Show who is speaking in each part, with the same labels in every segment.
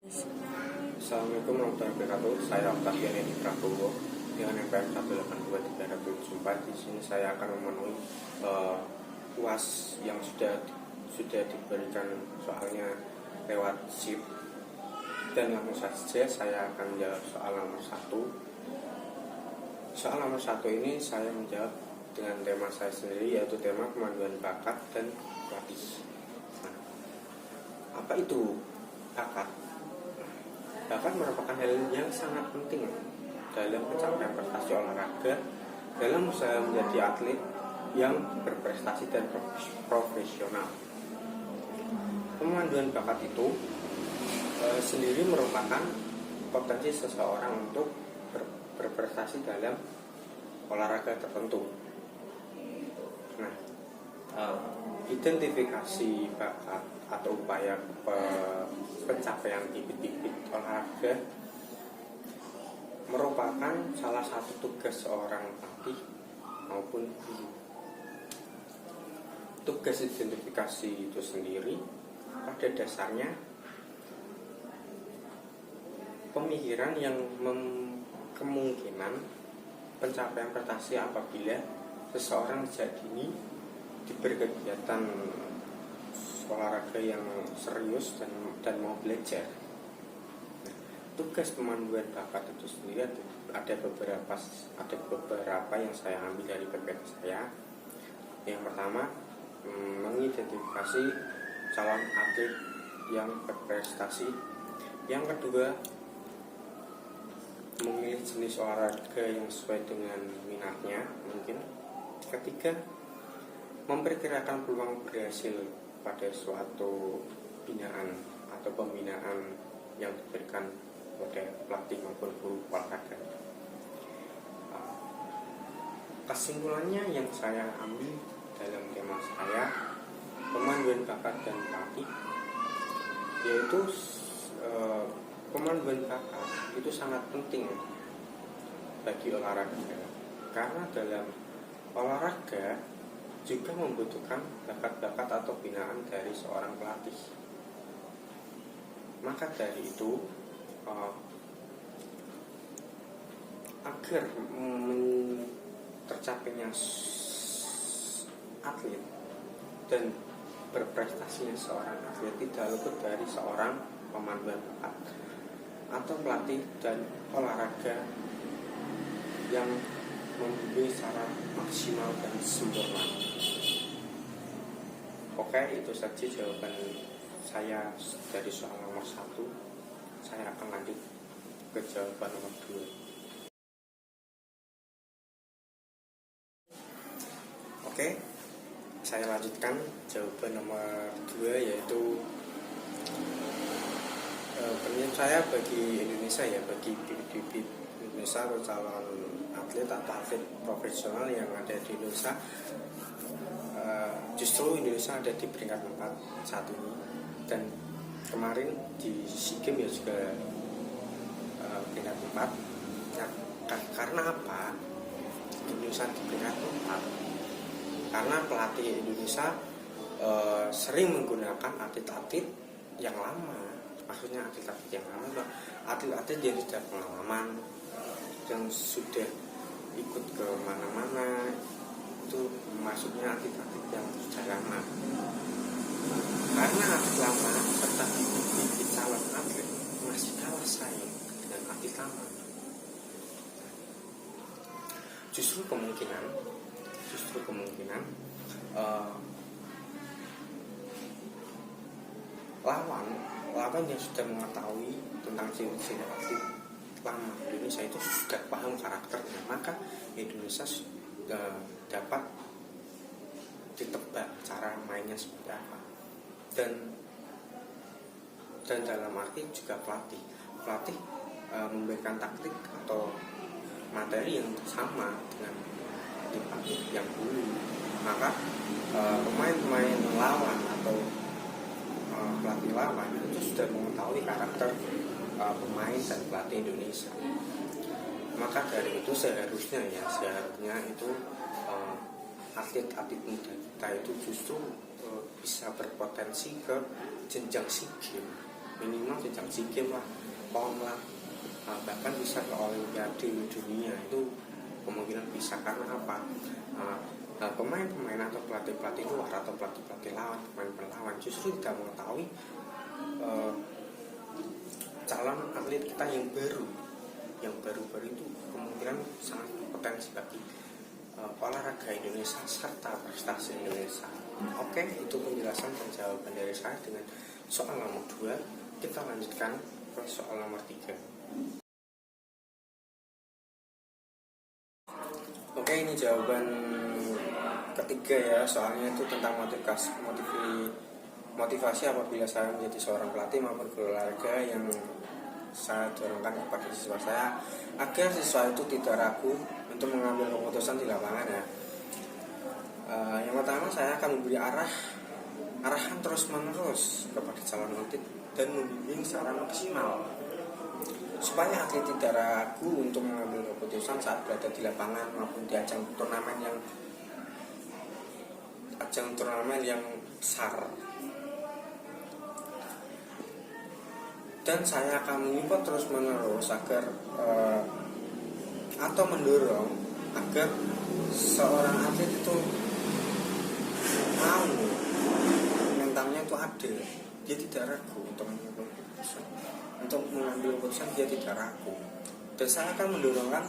Speaker 1: Assalamualaikum warahmatullahi wabarakatuh. Saya Octavian Edi Prabowo dengan NPM 18234. Di sini saya akan memenuhi UAS yang sudah diberikan soalnya lewat SIP, dan langsung saja saya akan menjawab soal nomor 1. Soal nomor 1 ini saya menjawab dengan tema saya sendiri, yaitu tema pemanduan bakat dan pelatih. Nah, apa itu bakat? Bakat merupakan hal yang sangat penting dalam pencapaian prestasi olahraga dalam usaha menjadi atlet yang berprestasi dan profesional. Pemanduan bakat itu sendiri merupakan potensi seseorang untuk berprestasi dalam olahraga tertentu. Nah, identifikasi bakat atau upaya pencapaian bibit-bibit olahraga merupakan salah satu tugas seorang pelatih maupun guru. Tugas identifikasi itu sendiri pada dasarnya pemikiran yang kemungkinan pencapaian prestasi apabila seseorang dini diberi kegiatan olahraga yang serius dan mau belajar. Nah, tugas pemanduan bakat itu sendiri ada beberapa yang saya ambil dari PPT saya. Yang pertama, mengidentifikasi calon atlet yang berprestasi. Yang kedua, memilih jenis olahraga yang sesuai dengan minatnya mungkin. Ketiga, memperkirakan peluang berhasil pada suatu binaan atau pembinaan yang diberikan pada pelatih maupun guru olahraga. Kesimpulannya yang saya ambil dalam tema saya pemanduan bakat dan pelatih, yaitu pemanduan bakat itu sangat penting bagi olahraga, karena dalam olahraga juga membutuhkan bakat-bakat atau binaan dari seorang pelatih. Maka dari itu, agar tercapainya atlet dan berprestasinya seorang atlet tidak luput dari seorang pemanduan bakat atau pelatih dan olahraga yang membimbing secara maksimal dan sempurna. Oke, itu saja jawaban saya dari soal nomor 1. Saya akan lanjut ke jawaban nomor 2. Oke, saya lanjutkan jawaban nomor 2, yaitu pertanyaan saya bagi Indonesia, bagi bibit Indonesia atau calon atlet atau atlet profesional yang ada di Indonesia. Justru Indonesia ada di peringkat 4 saat ini, dan kemarin di SEA Games juga peringkat 4. Nah, karena apa Indonesia di peringkat 4? Karena pelatih Indonesia sering menggunakan atlet-atlet yang lama. Maksudnya atlet-atlet yang lama, atlet-atlet yang sudah pengalaman, yang sudah ikut ke mana-mana. Itu maksudnya atlet-atlet yang sudah lama. Karena atlet lama serta bibit calon atlet masih kalah saing dengan atlet lama. Justru kemungkinan lawan yang sudah mengetahui tentang ciri-ciri atlet lama Indonesia itu sudah paham karakternya, maka Indonesia dapat ditebak cara mainnya seperti apa. Dan dalam arti juga pelatih memberikan taktik atau materi yang sama dengan pelatih yang dulu. Maka pemain-pemain lawan atau pelatih lawan itu sudah mengetahui karakter pemain dan pelatih Indonesia. Maka dari itu seharusnya itu atlet-atlet muda kita itu justru bisa berpotensi ke jenjang SEA Games minimal jenjang SEA Games lah, PON lah, bahkan bisa ke Olimpiade dunia itu kemungkinan bisa. Karena apa? Pemain-pemain atau pelatih-pelatih luar atau pelatih-pelatih lawan, pemain lawan justru tidak mengetahui calon atlet kita yang baru itu kemungkinan sangat potensi bagi olahraga Indonesia serta prestasi Indonesia. Oke, itu penjelasan dan jawaban dari saya dengan soal nomor 2. Kita lanjutkan ke soal nomor 3. Oke, ini jawaban ketiga ya, soalnya itu tentang motivasi apabila saya menjadi seorang pelatih maupun guru olahraga yang saya dorongkan kepada siswa saya agar siswa itu tidak ragu untuk mengambil keputusan di lapangan ya. Yang pertama, saya akan memberi arahan terus-menerus kepada calon atlet dan membimbing secara maksimal supaya atlet tidak ragu untuk mengambil keputusan saat berada di lapangan maupun di ajang turnamen yang besar. Dan saya akan mengimbau terus-menerus agar atau mendorong agar seorang atlet itu mau, mentalnya itu ada, dia tidak ragu untuk mengambil keputusan, dia tidak ragu. Dan saya akan mendorongkan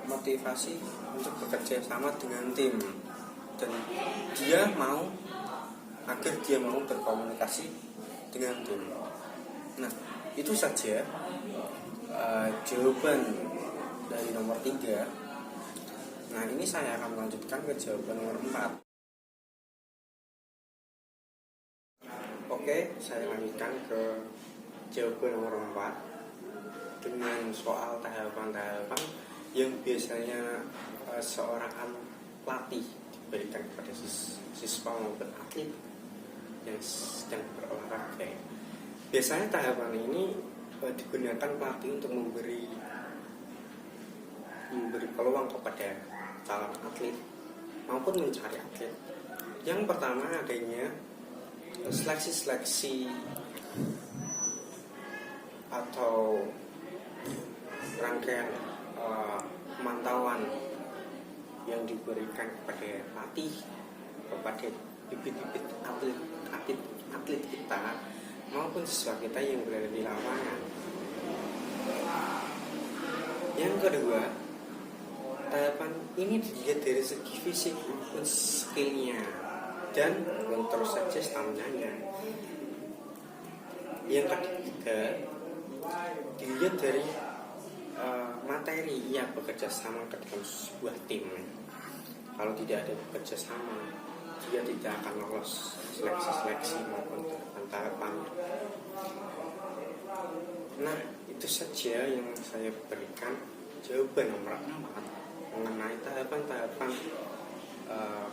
Speaker 1: motivasi untuk bekerja sama dengan tim, dan dia mau berkomunikasi dengan tim. Nah, itu saja jawaban dari nomor 3. Nah, ini saya akan melanjutkan ke jawaban nomor 4. Oke, saya lanjutkan ke jawaban nomor 4 dengan soal tahapan-tahapan yang biasanya seorang pelatih diberikan kepada siswa maupun atlet yang sedang berolahraga. Biasanya tahapan ini digunakan pelatih untuk memberi peluang kepada calon atlet maupun mencari atlet. Yang pertama adanya seleksi atau rangkaian pemantauan yang diberikan kepada pelatih kepada bibit-bibit atlet kita maupun siswa kita yang berada di lapangan. Yang kedua, tahapan ini dilihat dari segi fisik maupun skillnya dan terus saja stamina-nya. Yang ketiga, dilihat dari materi yang bekerja sama ke dalam sebuah tim. Kalau tidak ada bekerja sama, dia tidak akan lolos seleksi maupun tahapan. Nah, itu saja yang saya berikan jawaban nomor 4 mengenai tahapan-tahapan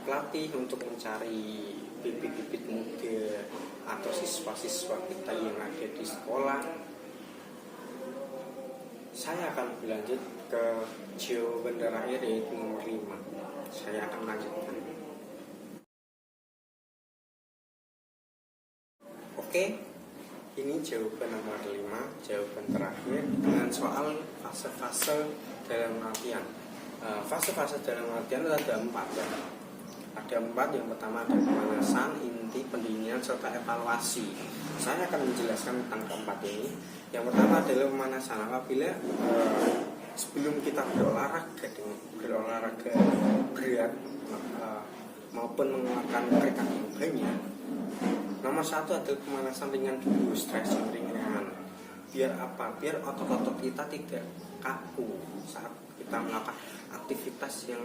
Speaker 1: pelatih untuk mencari bibit-bibit muda atau siswa-siswa kita yang ada di sekolah. Saya akan berlanjut ke jawaban terakhir, yaitu nomor 5. Saya akan lanjutkan. Oke, ini jawaban nomor 5, jawaban terakhir dengan soal fase-fase dalam latihan. Fase-fase dalam latihan ada 4 ya. Ada 4, yang pertama ada pemanasan, inti, pendinginan, serta evaluasi. Saya akan menjelaskan tentang keempat ini. Yang pertama adalah pemanasan. Apabila sebelum kita berolahraga berat maupun mengeluarkan keringat yang banyak, nomor 1 adalah pemanasan ringan dulu, stretching ringan. Biar apa? Biar otot-otot kita tidak kaku saat kita melakukan aktivitas yang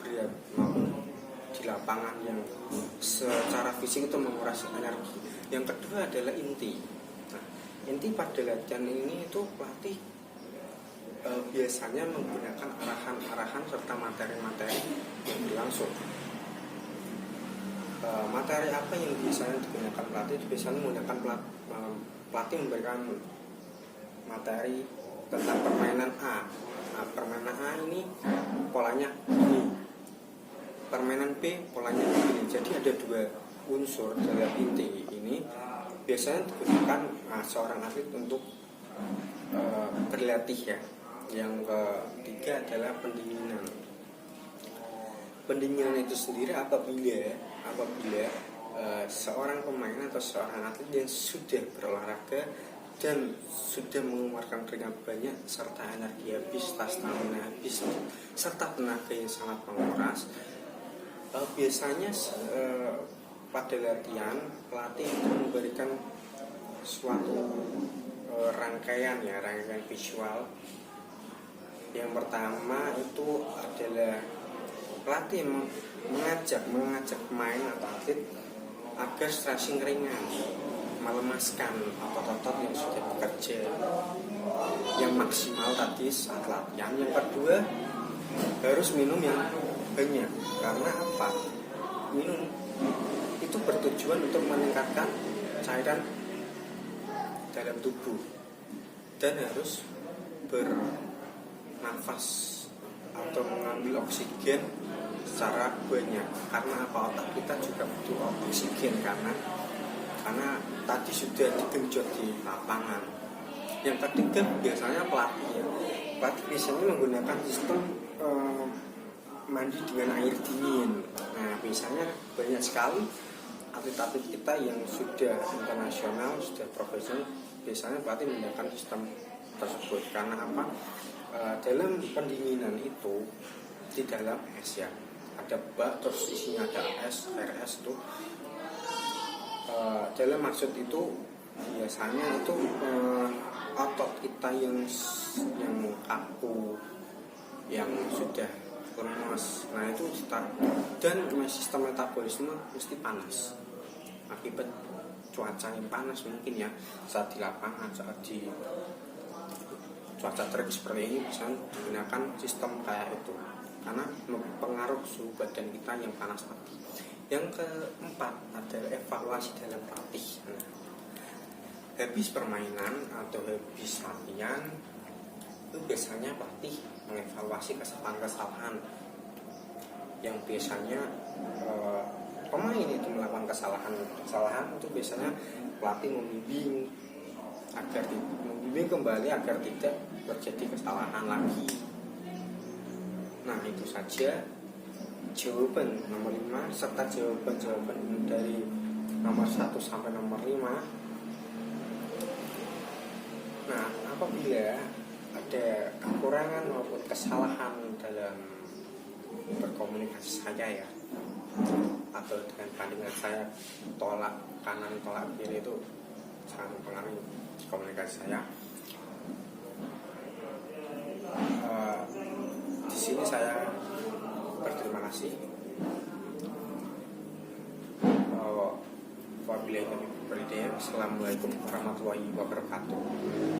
Speaker 1: berat maupun di lapangan yang secara fisik itu menguras energi. Yang kedua adalah inti. Nah, inti pada latihan ini itu pelatih biasanya menggunakan arahan-arahan serta materi-materi yang berlangsung. Materi apa yang biasanya digunakan pelatih? Biasanya menggunakan pelatih memberikan materi tentang permainan A. Nah, permainan A ini polanya ini, permainan B polanya ini. Jadi ada 2 unsur dalam inti ini, biasanya digunakan seorang atlet untuk berlatih ya. Yang ketiga adalah pendinginan. Pendinginan itu sendiri apabila seorang pemain atau seorang atlet yang sudah berolahraga dan sudah mengeluarkan keringat banyak serta energi habis, stamina habis, serta tenaga yang sangat menguras, biasanya pada latihan pelatih itu memberikan suatu rangkaian visual. Yang pertama itu adalah pelatih mengajak pemain atau atlet agar stretching ringan, melemaskan otot-otot yang sudah bekerja yang maksimal tadi saat latihan. Yang kedua, harus minum yang banyak. Karena apa? Minum itu bertujuan untuk meningkatkan cairan dalam tubuh dan harus bernafas atau mengambil oksigen secara banyak. Karena apa? Otak kita juga butuh oksigen karena tadi sudah digenjot di lapangan. Yang ketiga biasanya pelatih biasanya menggunakan sistem mandi dengan air dingin. Nah, biasanya banyak sekali atlet-atlet kita yang sudah internasional, sudah profesional, biasanya pelatih menggunakan sistem tersebut. Karena apa? Dalam pendinginan itu di dalam es ya, ada bak terus isinya ada air es tuh. Dalam maksud itu biasanya itu otot kita yang kaku, yang sudah lemas, nah itu dan sistem metabolisme mesti panas akibat cuaca yang panas mungkin ya, saat di lapangan, saat di cuaca terik seperti ini bisa digunakan sistem kayak itu karena mempengaruhi suhu badan kita yang panas tadi. Yang keempat adalah evaluasi dalam pelatih. Nah, habis permainan atau habis latihan itu biasanya pelatih mengevaluasi kesalahan-kesalahan yang biasanya pemain itu melakukan kesalahan itu biasanya pelatih membimbing kembali agar tidak terjadi kesalahan lagi. Nah, itu saja jawaban nomor 5 serta jawaban dari nomor 1 sampai nomor 5. Nah, apabila ada kekurangan maupun kesalahan dalam berkomunikasi saya ya, atau dengan pandangan saya tolak kanan tolak kiri itu sangat mempengaruhi komunikasi saya. Di sini saya berterima kasih. Wabillahi taufiq wal hidayah. Assalamualaikum warahmatullahi wabarakatuh.